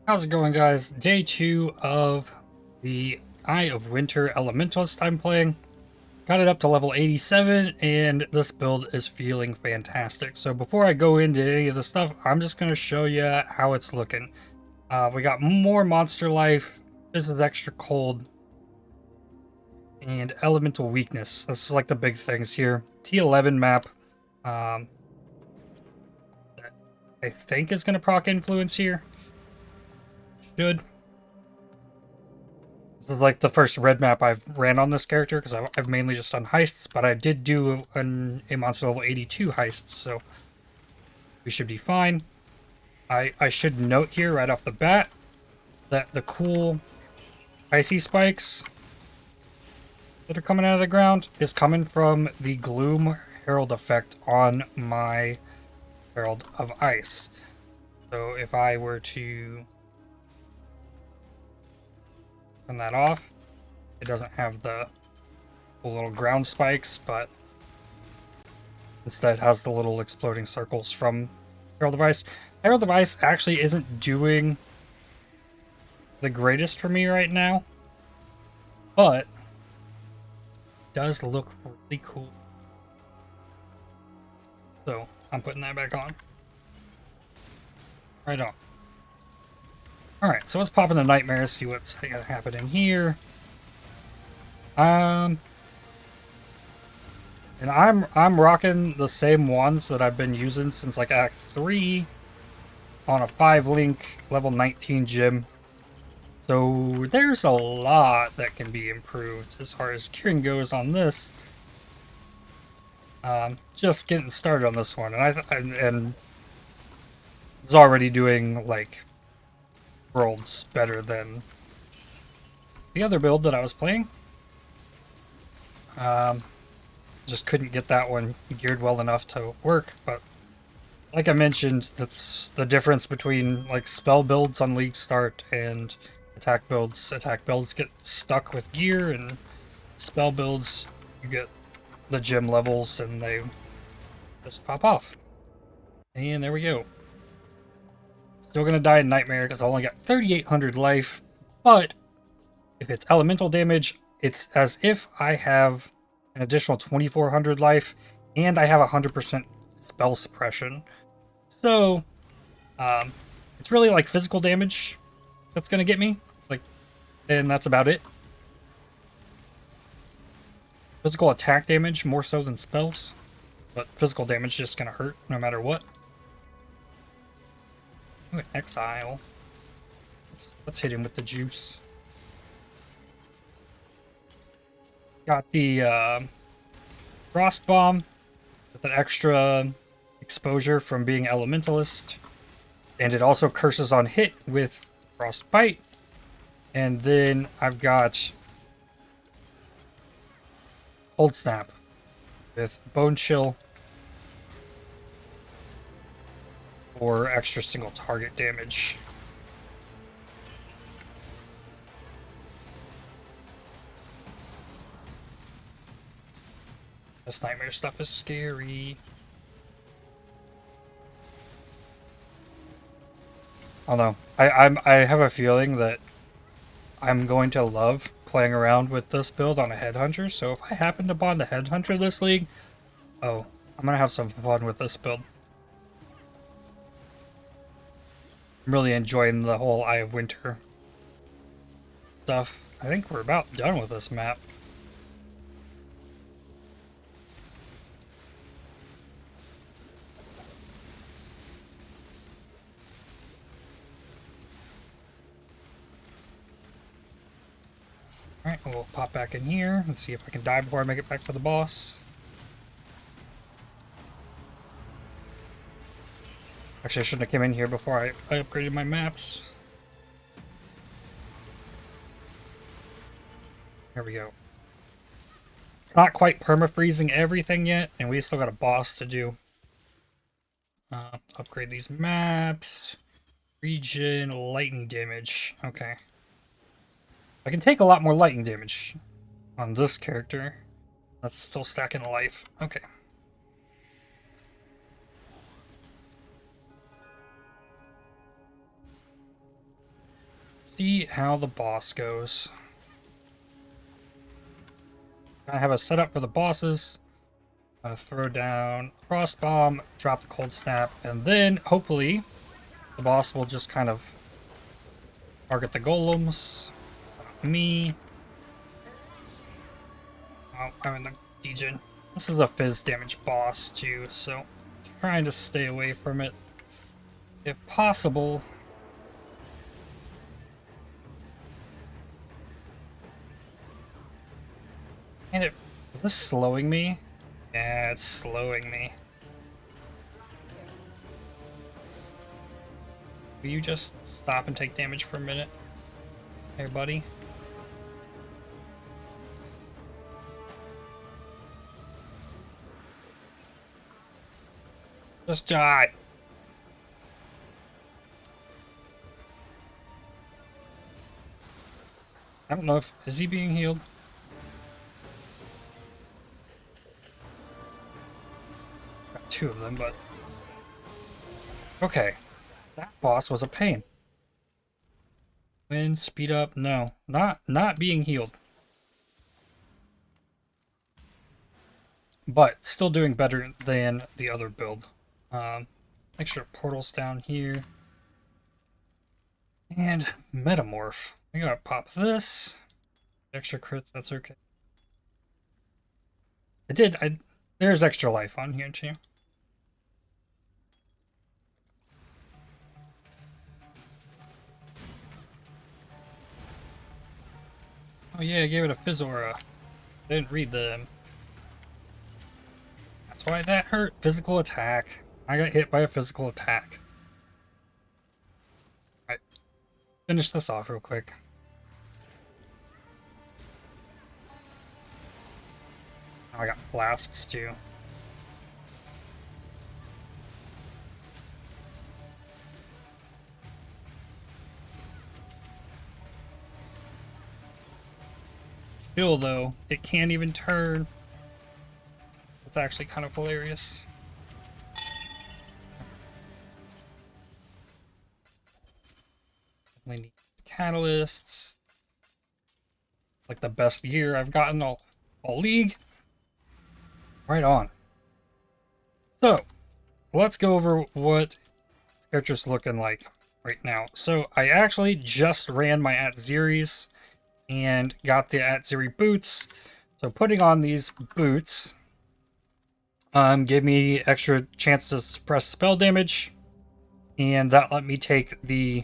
How's it going, guys? Day 2 of the Eye of Winter Elementalist I'm playing. Got it up to level 87, and this build is feeling fantastic. So before I go into any of the stuff, I'm just going to show you how it's looking. We got more monster life. This is extra cold. And elemental weakness. This is like the big things here. T11 map. Um, that I think is going to proc influence here. Should. This is like the first red map I've ran on this character because I've mainly just done heists, but I did do a monster level 82 heists, so we should be fine. I should note here right off the bat that the cool icy spikes that are coming out of the ground is coming from the Gloom Herald effect on my Herald of Ice. So if I were to turn that off, it doesn't have the little ground spikes, but instead has the little exploding circles from Herald of Ice. Herald of Ice actually isn't doing the greatest for me right now, but does look really cool. So I'm putting that back on. Right on. Alright, so let's pop into Nightmares, see what's happening here. And I'm rocking the same ones that I've been using since like Act 3 on a 5-link level 19 gym. So there's a lot that can be improved as far as curing goes on this. Just getting started on this one, and it's already doing like worlds better than the other build that I was playing. Just couldn't get that one geared well enough to work, but like I mentioned, that's the difference between like spell builds on League Start and attack builds. Attack builds get stuck with gear, and spell builds, you get the gym levels and they just pop off. And there we go. Still gonna die in Nightmare because I only got 3,800 life, but if it's elemental damage, it's as if I have an additional 2,400 life and I have 100% spell suppression. So, it's really like physical damage that's gonna get me, like, and that's about it. Physical attack damage more so than spells, but physical damage is just gonna hurt no matter what. Ooh, exile. Let's hit him with the juice. Got the Frost Bomb with an extra exposure from being Elementalist. And it also curses on hit with Frostbite. And then I've got Cold Snap with Bone Chill for extra single target damage. This Nightmare stuff is scary. I don't know. I have a feeling that I'm going to love playing around with this build on a Headhunter, so if I happen to bond a Headhunter this league, oh, I'm gonna have some fun with this build. I'm really enjoying the whole Eye of Winter stuff. I think we're about done with this map. Alright, we'll pop back in here and see if I can die before I make it back to the boss. Actually, I shouldn't have come in here before I upgraded my maps. There we go. It's not quite perma-freezing everything yet, and we still got a boss to do. Upgrade these maps. Region, lightning damage. Okay. I can take a lot more lightning damage on this character. That's still stacking life. Okay. see how the boss goes. I have a setup for the bosses. I'm gonna throw down Frost Bomb, drop the Cold Snap, and then hopefully the boss will just kind of target the golems. Me. Oh, I'm in the degen. This is a fizz damage boss too, so trying to stay away from it if possible. And is this slowing me? Yeah, it's slowing me. Will you just stop and take damage for a minute? Hey, buddy. Just die. I don't know if... Is he being healed? Got two of them, but... Okay. That boss was a pain. Wind, speed up, no. Not being healed. But still doing better than the other build. Extra portals down here. And Metamorph. We gotta pop this. Extra crits, that's okay. There's extra life on here too. Oh yeah, I gave it a Fizzora. I didn't read them. That's why that hurt. Physical attack. I got hit by a physical attack. Alright. Finish this off real quick. Oh, I got flasks too. Still though, it can't even turn. It's actually kind of hilarious. Definitely need catalysts. Like the best gear I've gotten all league. Right on. So, let's go over what Scepter's looking like right now. So, I actually just ran my Atziris and got the Atziri boots. So, putting on these boots gave me extra chance to suppress spell damage, and that let me take the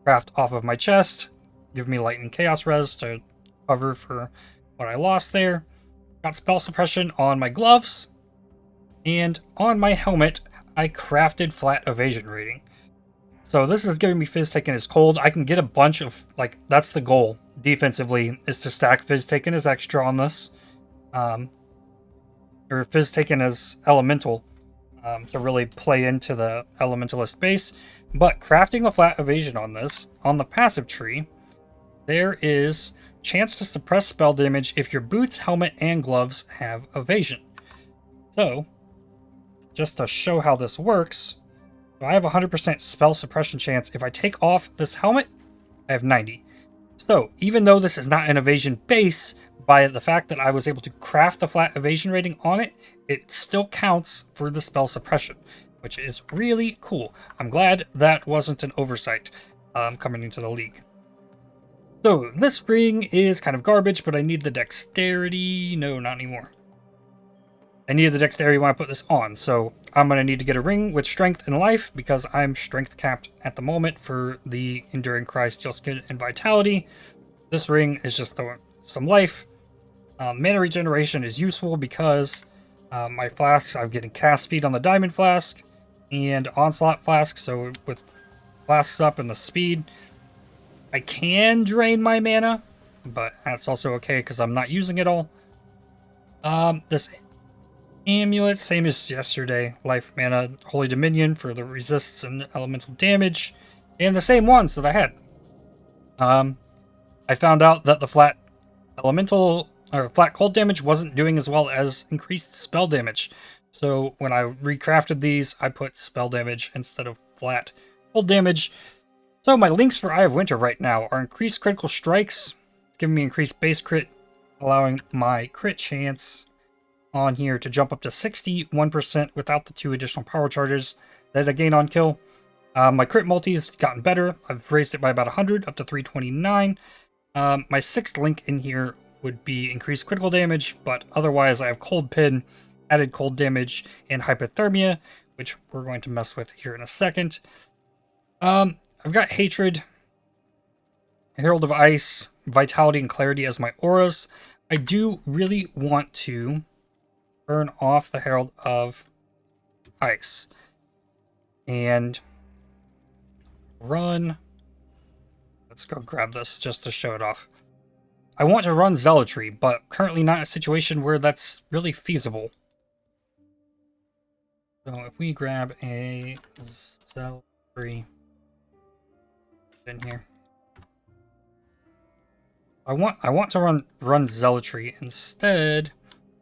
craft off of my chest, give me lightning chaos res to cover for what I lost there. Got spell suppression on my gloves, and on my helmet I crafted flat evasion rating. So this is giving me Fizz Taken as cold. I can get a bunch of, like, that's the goal defensively, is to stack Fizz Taken as extra on this. Or Fizz Taken as elemental, to really play into the Elementalist base. But crafting a flat evasion on this, on the passive tree, there is chance to suppress spell damage if your boots, helmet, and gloves have evasion. So, just to show how this works, I have 100% spell suppression chance. If I take off this helmet, I have 90. So, even though this is not an evasion base, by the fact that I was able to craft the flat evasion rating on it, it still counts for the spell suppression, which is really cool. I'm glad that wasn't an oversight coming into the league. So, this ring is kind of garbage, but I need the dexterity. No, not anymore. I needed the dexterity when I put this on, so I'm going to need to get a ring with strength and life, because I'm strength capped at the moment for the Enduring Cry, Steel Skin, and Vitality. This ring is just some life. Mana regeneration is useful because my flasks, I'm getting cast speed on the Diamond Flask and Onslaught Flask, so with flasks up and the speed, I can drain my mana, but that's also okay because I'm not using it all. This amulet, same as yesterday. Life, mana, Holy Dominion for the resists and elemental damage, and the same ones that I had. I found out that the flat elemental or flat cold damage wasn't doing as well as increased spell damage. So when I recrafted these, I put spell damage instead of flat cold damage. So my links for Eye of Winter right now are increased critical strikes. It's giving me increased base crit, allowing my crit chance on here to jump up to 61% without the 2 additional power charges that I gain on kill. My crit multi has gotten better. I've raised it by about 100 up to 329. My 6th link in here would be increased critical damage, but otherwise I have Cold Pin, added cold damage, and hypothermia, which we're going to mess with here in a second. I've got Hatred, Herald of Ice, Vitality, and Clarity as my auras. I do really want to turn off the Herald of Ice and run. Let's go grab this just to show it off. I want to run Zealotry, but currently not in a situation where that's really feasible. So if we grab a Zealotry in here, I want to run Zealotry instead.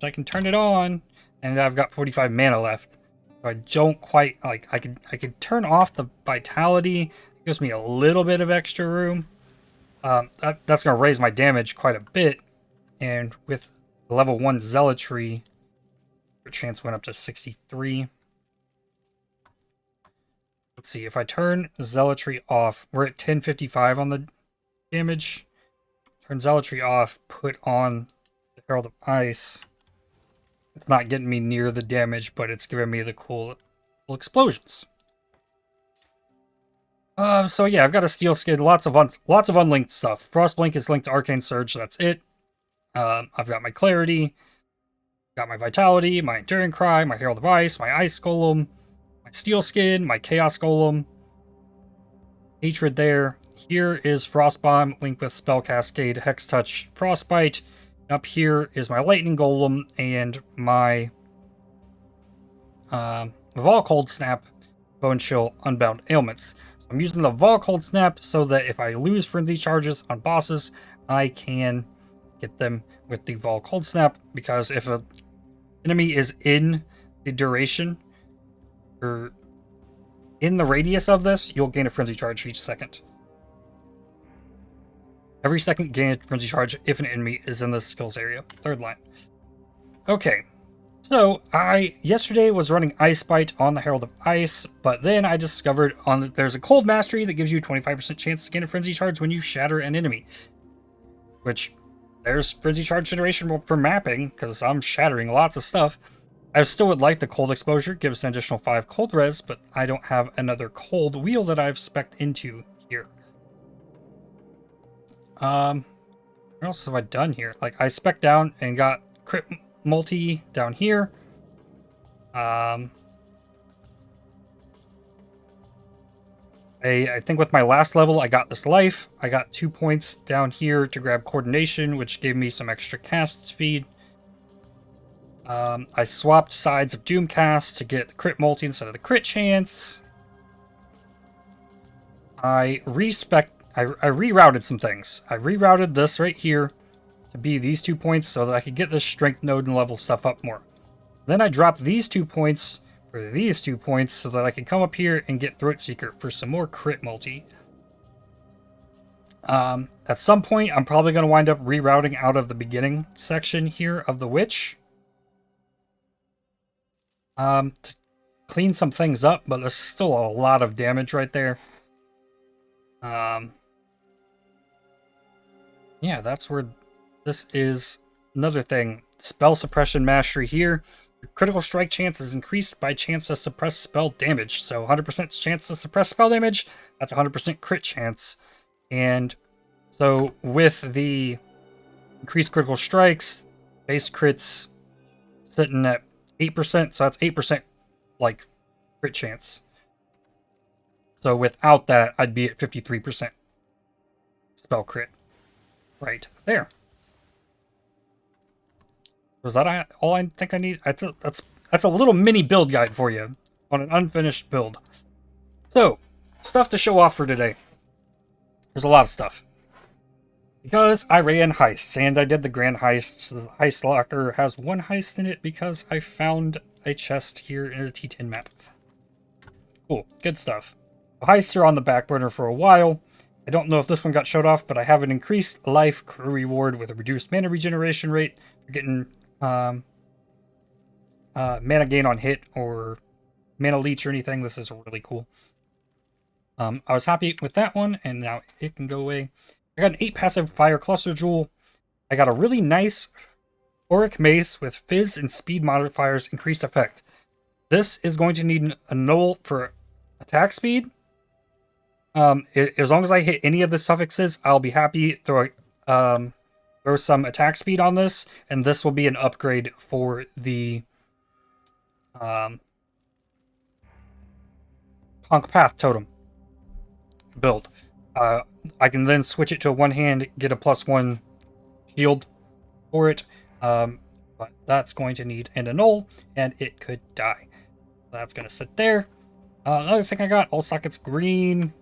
So I can turn it on, and I've got 45 mana left. So I don't quite like. I could turn off the Vitality. It gives me a little bit of extra room. That's gonna raise my damage quite a bit, and with level 1 Zealotry, your chance went up to 63. Let's see, if I turn Zealotry off, we're at 1055 on the damage. Turn Zealotry off, put on the Herald of Ice. It's not getting me near the damage, but it's giving me the cool explosions. So yeah, I've got a Steel Skin, lots of unlinked stuff. Frostblink is linked to Arcane Surge, so that's it. I've got my Clarity, got my Vitality, my Enduring Cry, my Herald of Ice, my Ice Golem, my Steel Skin, my Chaos Golem, Hatred there. Here is Frostbomb linked with Spell Cascade, Hex Touch, Frostbite. Up here is my Lightning Golem and my Vol Cold Snap, Bone Chill, Unbound Ailments. So I'm using the Vol Cold Snap so that if I lose Frenzy Charges on bosses, I can get them with the Vol Cold Snap, because if an enemy is in the duration or in the radius of this, you'll gain a Frenzy Charge each second. Every second, gain a Frenzy Charge if an enemy is in the skills area. 3rd line. Okay, so I yesterday was running Ice Bite on the Herald of Ice, but then I discovered there's a Cold Mastery that gives you 25% chance to gain a Frenzy Charge when you shatter an enemy. Which, there's Frenzy Charge generation for mapping, because I'm shattering lots of stuff. I still would like the Cold Exposure, gives an additional 5 Cold Res, but I don't have another Cold Wheel that I've spec'd into here. What else have I done here? Like, I spec'd down and got crit multi down here. I think with my last level, I got this life. I got 2 points down here to grab coordination, which gave me some extra cast speed. I swapped sides of Doomcast to get the crit multi instead of the crit chance. I rerouted some things. I rerouted this right here to be these 2 points so that I could get this strength node and level stuff up more. Then I dropped these 2 points for these 2 points so that I could come up here and get Throat Seeker for some more crit multi. At some point, I'm probably going to wind up rerouting out of the beginning section here of the Witch. To clean some things up, but there's still a lot of damage right there. Yeah, that's where this is. Another thing, Spell Suppression Mastery here. Your critical strike chance is increased by chance to suppress spell damage. So 100% chance to suppress spell damage, that's 100% crit chance. And so with the increased critical strikes, base crits sitting at 8%, so that's 8% like crit chance. So without that, I'd be at 53% spell crit right there. Was that all I think I need? That's a little mini build guide for you on an unfinished build. So, stuff to show off for today. There's a lot of stuff. Because I ran heists, and I did the grand heists. The heist locker has 1 heist in it because I found a chest here in a T10 map. Cool, good stuff. heists are on the back burner for a while. I don't know if this one got showed off, but I have an increased life crew reward with a reduced mana regeneration rate for getting mana gain on hit or mana leech or anything. This is really cool. I was happy with that one, and now it can go away. I got an 8 passive fire cluster jewel. I got a really nice auric mace with fizz and speed modifiers increased effect. This is going to need a null for attack speed. As long as I hit any of the suffixes, I'll be happy. Throw some attack speed on this, and this will be an upgrade for the Punk Path Totem build. I can then switch it to a one-hand, get a +1 shield for it, but that's going to need an annul, and it could die. That's going to sit there. Another thing I got, all sockets green.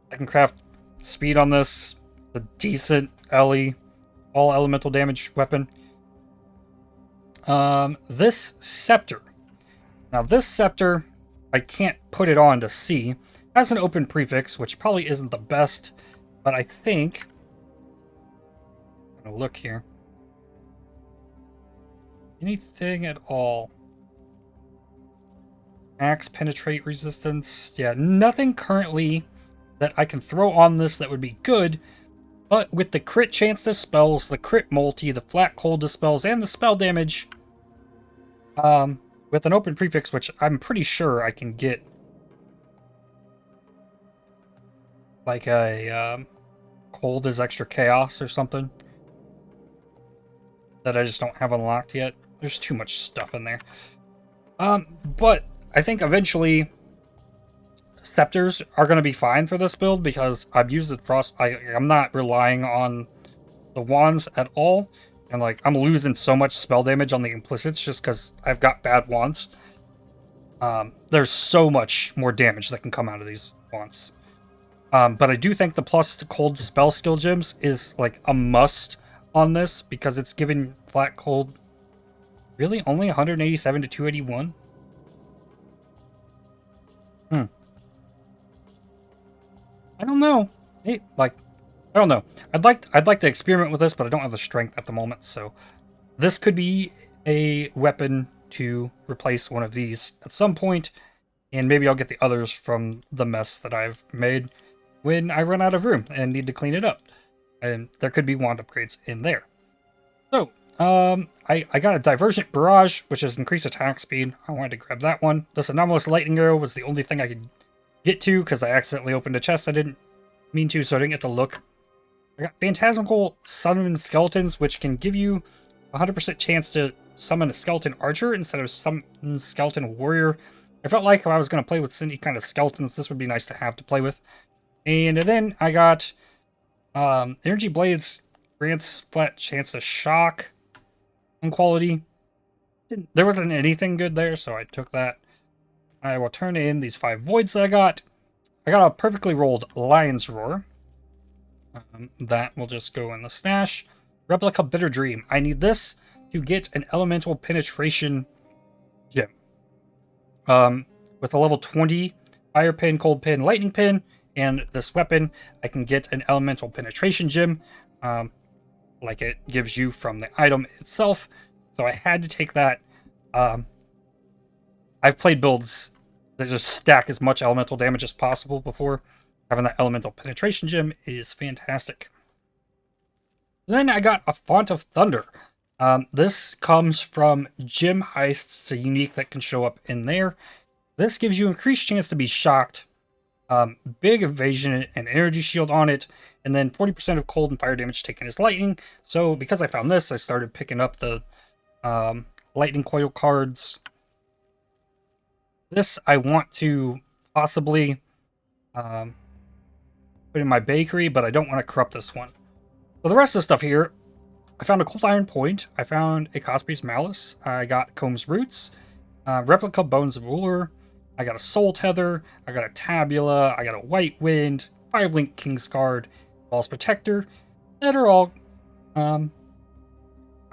I can craft speed on this. It's a decent LE, all elemental damage weapon. This Scepter. Now this Scepter, I can't put it on to see. It has an open prefix, which probably isn't the best, but I think... I'm going to look here. Anything at all? Max penetrate resistance. Yeah, nothing currently that I can throw on this that would be good, but with the crit chance dispels, the crit multi, the flat cold dispels, and the spell damage, with an open prefix, which I'm pretty sure I can get like a cold is extra chaos or something that I just don't have unlocked yet. There's too much stuff in there. But I think eventually Scepters are going to be fine for this build because I've used the Frost. I'm not relying on the wands at all. And like I'm losing so much spell damage on the implicits just because I've got bad wands. There's so much more damage that can come out of these wands. But I do think the plus cold spell skill gems is like a must on this because it's giving flat cold really only 187 to 281. I don't know. I don't know. I'd like to experiment with this, but I don't have the strength at the moment, so this could be a weapon to replace one of these at some point, and maybe I'll get the others from the mess that I've made when I run out of room and need to clean it up. And there could be wand upgrades in there. So, I got a Divergent Barrage, which is increased attack speed. I wanted to grab that one. This Anomalous Lightning Arrow was the only thing I could get to because I accidentally opened a chest I didn't mean to, so I didn't get to look. I got Phantasmical Summon Skeletons, which can give you 100% chance to summon a Skeleton Archer instead of some Skeleton Warrior. I felt like if I was going to play with any kind of skeletons, this would be nice to have to play with. And then I got Energy Blades grants flat chance to shock on quality. There wasn't anything good there, so I took that. I will turn in these 5 voids that I got. I got a perfectly rolled Lion's Roar. That will just go in the stash. Replica Bitter Dream. I need this to get an Elemental Penetration gem. With a level 20 Fire Pin, Cold Pin, Lightning Pin, and this weapon, I can get an Elemental Penetration gem, like it gives you from the item itself. So I had to take that. I've played builds that just stack as much elemental damage as possible before. Having that Elemental Penetration gem is fantastic. Then I got a Font of Thunder. This comes from Gem Heists. It's a unique that can show up in there. This gives you increased chance to be shocked. Big evasion and energy shield on it. And then 40% of cold and fire damage taken as lightning. So because I found this, I started picking up the lightning coil cards. This I want to possibly put in my bakery, but I don't want to corrupt this one. So the rest of the stuff here, I found a Cold Iron Point. I found a Cosby's Malice. I got Comb's Roots, Replica Bones of Ruler. I got a Soul Tether. I got a Tabula. I got a White Wind, Firelink King's Guard, False Protector. That are all I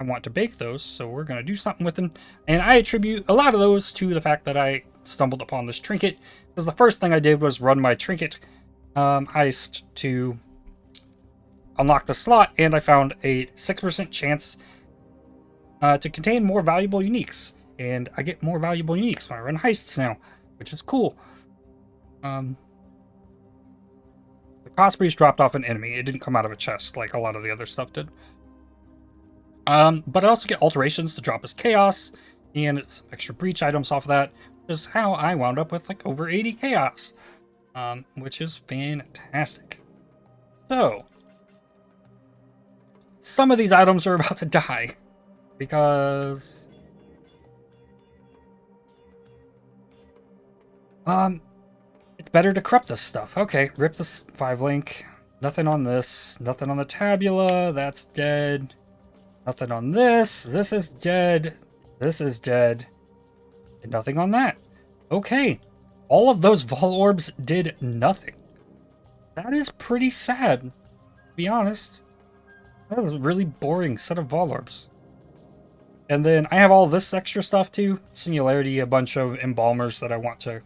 want to bake those, so we're going to do something with them. And I attribute a lot of those to the fact that I stumbled upon this trinket, because the first thing I did was run my trinket heist to unlock the slot, and I found a 6% chance to contain more valuable uniques. And I get more valuable uniques when I run heists now, which is cool. The cost breach dropped off an enemy. It didn't come out of a chest like a lot of the other stuff did. But I also get alterations to drop as chaos, and it's extra breach items off of that, which is how I wound up with like over 80 chaos, which is fantastic. So, some of these items are about to die, because it's better to corrupt this stuff. Okay, rip this 5-link. Nothing on this. Nothing on the tabula. That's dead. Nothing on this. This is dead. This is dead. And nothing on that. Okay. All of those Vol Orbs did nothing. That is pretty sad, to be honest. That was a really boring set of Vol Orbs. And then I have all this extra stuff too. Singularity, a bunch of embalmers that I want to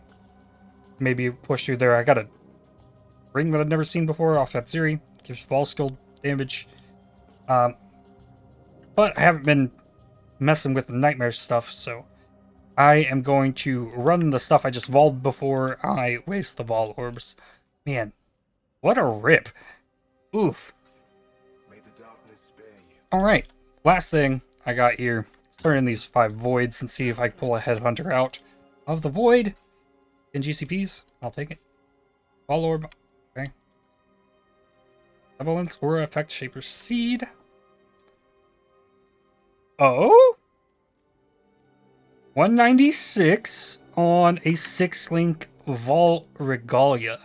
maybe push through there. I got a ring that I've never seen before off Atziri. Gives Vol skill damage. But I haven't been messing with the nightmare stuff, so I am going to run the stuff I just Vol'd before I waste the Vol Orbs. Man, what a rip. Oof. Alright, last thing I got here. Let's turn in these 5 voids and see if I can pull a headhunter out of the void. In GCPs, I'll take it. Vol Orb, okay. Benevolence, Aura Effect, Shaper Seed. Oh? 196 on a 6-link Vol Regalia.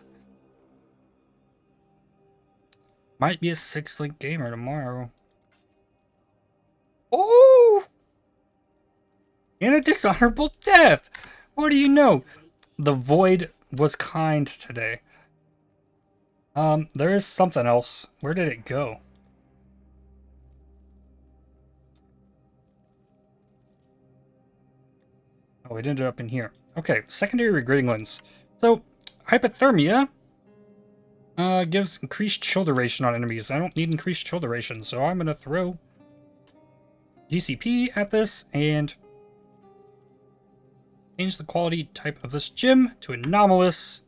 Might be a 6-link gamer tomorrow. Oh! And a dishonorable death! What do you know? The void was kind today. There is something else. Where did it go? Oh, it ended up in here. Okay, secondary regrading lens. So, hypothermia gives increased chill duration on enemies. I don't need increased chill duration, so I'm going to throw GCP at this and change the quality type of this gem to anomalous.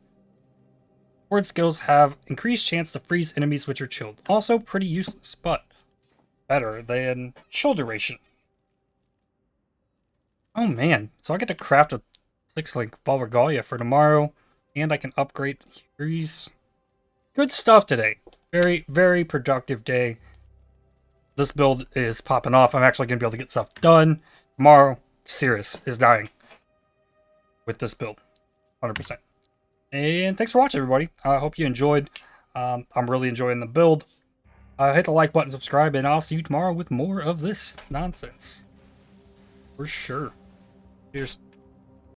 Word skills have increased chance to freeze enemies which are chilled. Also pretty useless, but better than chill duration. Oh man, so I get to craft a 6-link Vol Regalia for tomorrow, and I can upgrade these. Good stuff today. Very, very productive day. This build is popping off. I'm actually going to be able to get stuff done tomorrow. Sirius is dying with this build, 100%. And thanks for watching, everybody. I hope you enjoyed. I'm really enjoying the build. Hit the like button, subscribe, and I'll see you tomorrow with more of this nonsense. For sure. Cheers.